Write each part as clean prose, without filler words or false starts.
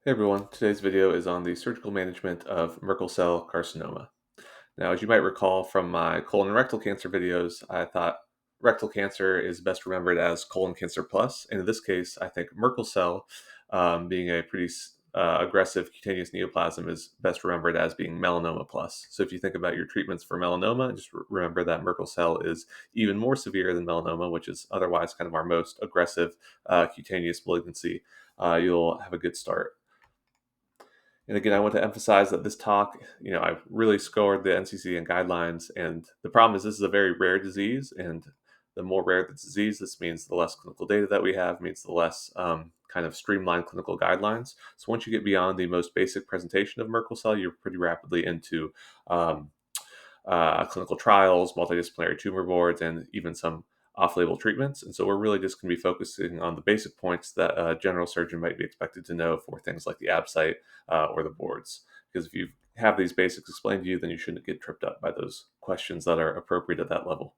Hey everyone, today's video is on the surgical management of Merkel cell carcinoma. Now, as you might recall from my colon and rectal cancer videos, I thought rectal cancer is best remembered as colon cancer plus, and in this case, I think Merkel cell, being a pretty aggressive cutaneous neoplasm, is best remembered as being melanoma plus. So if you think about your treatments for melanoma, just remember that Merkel cell is even more severe than melanoma, which is otherwise kind of our most aggressive cutaneous malignancy. You'll have a good start. And again, I want to emphasize that this talk, I've really scored the NCCN guidelines, and the problem is this is a very rare disease, and the more rare the disease, this means the less clinical data that we have, means the less kind of streamlined clinical guidelines. So once you get beyond the most basic presentation of Merkel cell, you're pretty rapidly into um, clinical trials, multidisciplinary tumor boards, and even some off-label treatments. And so we're really just going to be focusing on the basic points that a general surgeon might be expected to know for things like the ABSITE or the boards. Because if you have these basics explained to you, then you shouldn't get tripped up by those questions that are appropriate at that level.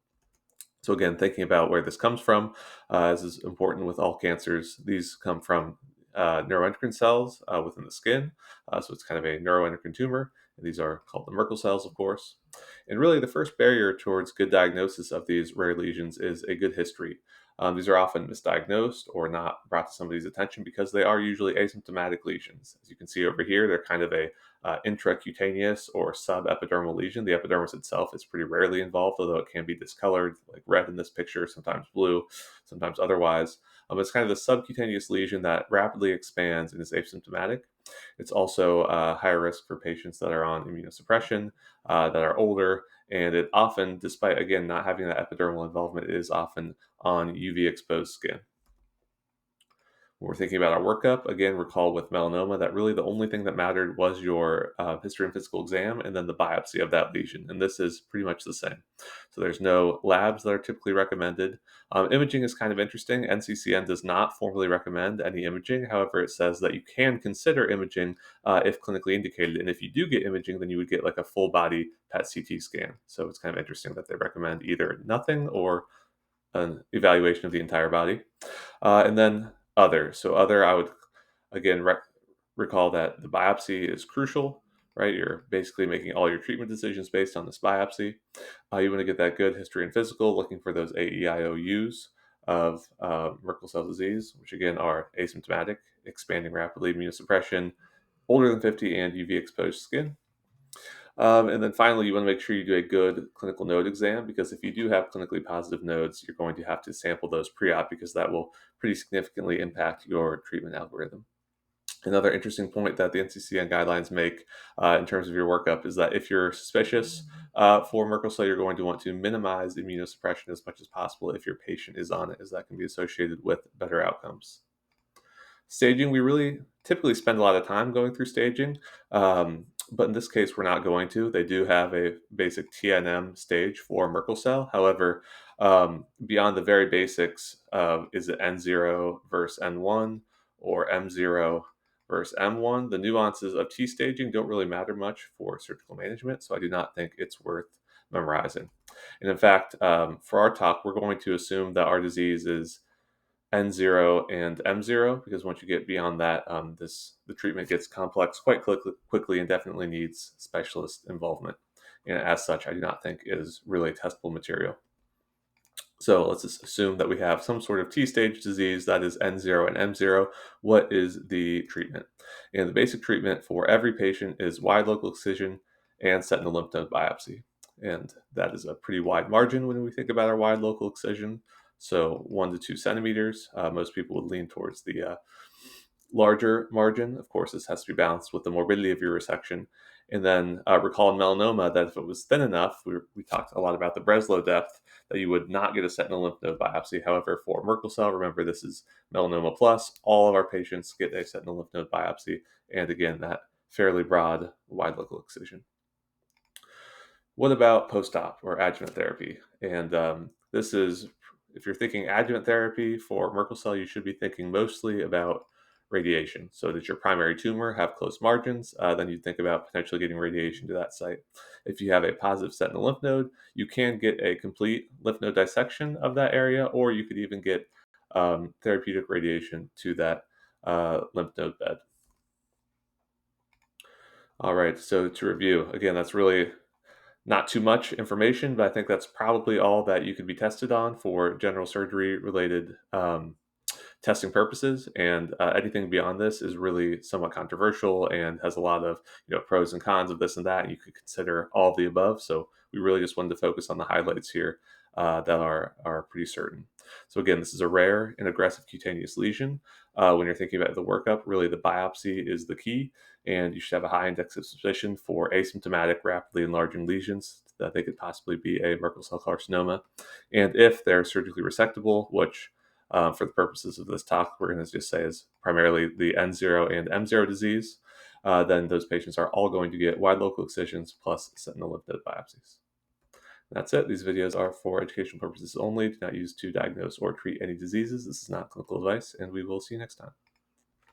So again, thinking about where this comes from, this is important with all cancers. These come from neuroendocrine cells within the skin. So it's kind of a neuroendocrine tumor. And these are called the Merkel cells, of course. And really, the first barrier towards good diagnosis of these rare lesions is a good history. These are often misdiagnosed or not brought to somebody's attention because they are usually asymptomatic lesions. As you can see over here, they're kind of a intracutaneous or subepidermal lesion. The epidermis itself is pretty rarely involved, although it can be discolored, like red in this picture, sometimes blue, sometimes otherwise. It's kind of the subcutaneous lesion that rapidly expands and is asymptomatic. It's also higher risk for patients that are on immunosuppression, that are older, and it often, despite again not having that epidermal involvement, is often on UV exposed skin. When we're thinking about our workup, again, recall with melanoma that really the only thing that mattered was your history and physical exam and then the biopsy of that lesion. And this is pretty much the same. So there's no labs that are typically recommended. Imaging is kind of interesting. NCCN does not formally recommend any imaging. However, it says that you can consider imaging if clinically indicated. And if you do get imaging, then you would get like a full body PET CT scan. So it's kind of interesting that they recommend either nothing or an evaluation of the entire body. And then other. So other, I would again recall that the biopsy is crucial, right? You're basically making all your treatment decisions based on this biopsy. You want to get that good history and physical, looking for those AEIOUs of Merkel cell disease, which again are asymptomatic, expanding rapidly, immunosuppression, older than 50, and UV exposed skin. And then finally, you want to make sure you do a good clinical node exam because if you do have clinically positive nodes, you're going to have to sample those pre-op because that will pretty significantly impact your treatment algorithm. Another interesting point that the NCCN guidelines make in terms of your workup is that if you're suspicious for Merkel cell, you're going to want to minimize immunosuppression as much as possible if your patient is on it, as that can be associated with better outcomes. Staging, we really typically spend a lot of time going through staging, but in this case, we're not going to. They do have a basic TNM stage for Merkel cell. However, beyond the very basics of is it N0 versus N1 or M0 versus M1, the nuances of T staging don't really matter much for surgical management, so I do not think it's worth memorizing. And in fact, for our talk, we're going to assume that our disease is N0 and M0 because once you get beyond that, the treatment gets complex quite quickly and definitely needs specialist involvement. And as such, I do not think is really testable material. So let's just assume that we have some sort of T-stage disease that is N0 and M0. What is the treatment? And the basic treatment for every patient is wide local excision and sentinel lymph node biopsy. And that is a pretty wide margin when we think about our wide local excision. So 1 to 2 centimeters. Most people would lean towards the larger margin. Of course, this has to be balanced with the morbidity of your resection. And then recall in melanoma that if it was thin enough, we talked a lot about the Breslow depth, that you would not get a sentinel lymph node biopsy. However, for Merkel cell, remember this is melanoma plus. All of our patients get a sentinel lymph node biopsy. And again, that fairly broad, wide local excision. What about post-op or adjuvant therapy? And this is, if you're thinking adjuvant therapy for Merkel cell, you should be thinking mostly about radiation. So does your primary tumor have close margins? Then you think about potentially getting radiation to that site. If you have a positive sentinel lymph node, you can get a complete lymph node dissection of that area, or you could even get therapeutic radiation to that lymph node bed. All right, so to review, again, that's really not too much information, but I think that's probably all that you could be tested on for general surgery related testing purposes. And anything beyond this is really somewhat controversial and has a lot of pros and cons of this and that. And you could consider all of the above. So we really just wanted to focus on the highlights here that are pretty certain. So again, this is a rare and aggressive cutaneous lesion. When you're thinking about the workup, really the biopsy is the key, and you should have a high index of suspicion for asymptomatic, rapidly enlarging lesions that they could possibly be a Merkel cell carcinoma. And if they're surgically resectable, which for the purposes of this talk, we're going to just say is primarily the N0 and M0 disease, then those patients are all going to get wide local excisions plus sentinel lymph node biopsies. That's it. These videos are for educational purposes only. Do not use to diagnose or treat any diseases. This is not clinical advice, and we will see you next time.